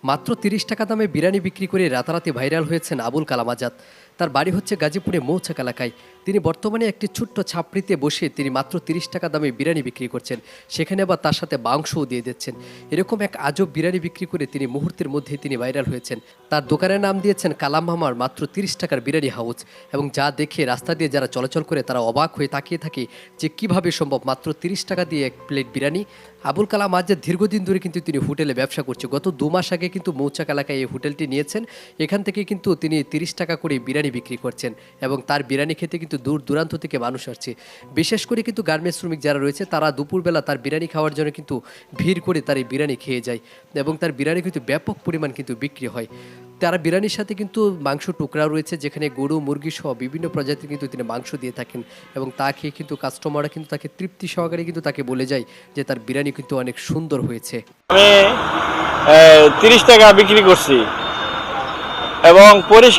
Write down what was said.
মাত্র ৩০ টাকা দামে বিরিয়ানি বিক্রি করে রাতারাতি ভাইরাল হয়েছেন আবুল কালাম আজাদ। তার বাড়ি হচ্ছে গাজীপুরে মৌচাক এলাকায়। তিনি বর্তমানে একটি ছোট্ট ছাপড়িতে বসে তিনি মাত্র ৩০ টাকা দামে বিরিয়ানি বিক্রি করছেন, সেখানে আবার তার সাথে মাংসও দিয়ে দিচ্ছেন। এরকম এক আজব বিরিয়ানি বিক্রি করে তিনি মুহূর্তের মধ্যেই তিনি ভাইরাল হয়েছেন। তার দোকানের নাম দিয়েছেন কালাম মামার মাত্র ৩০ টাকার বিরিয়ানি হাউস, এবং যা দেখে রাস্তা দিয়ে যারা চলাচল করে তারা অবাক হয়ে তাকিয়ে থাকে যে কিভাবে সম্ভব মাত্র ৩০ টাকা দিয়ে এক প্লেট বিরিয়ানি। আবুল কালাম আজাদ দীর্ঘদিন ধরে কিন্তু তিনি হোটেলে ব্যবসা করছে। গত 2 মাস আগে কিন্তু মৌচাক এলাকায় এই হোটেলটি নিয়েছেন। এখান থেকে কিন্তু তিনি ৩০ টাকা করে বিরিয়ানি বিক্রি করছেন, এবং তার বিরিয়ানি খেতে কিন্তু দূর দূরান্ত থেকে মানুষ আসছে। বিশেষ করে কিন্তু গার্মেন্টস শ্রমিক যারা রয়েছে তারা দুপুরবেলা তার বিরিয়ানি খাওয়ার জন্য কিন্তু ভিড় করে তার এই বিরিয়ানি খেয়ে যায়, এবং তার বিরিয়ানি কিন্তু ব্যাপক পরিমাণ কিন্তু বিক্রি হয়। তারা বিরিয়ানির সাথে কিন্তু মাংস টুকরাও রয়েছে, যেখানে গরু মুরগি সহ বিভিন্ন প্রজাতির কিন্তু তিনি মাংস দিয়ে থাকেন, এবং তা খেয়ে কিন্তু কাস্টমাররা কিন্তু তাকে তৃপ্তি সহকারে কিন্তু তাকে বলে যায় যে তার বিরিয়ানি কিন্তু অনেক সুন্দর হয়েছে। আমি 30 টাকা বিক্রি করছি এবং পরিষ্কার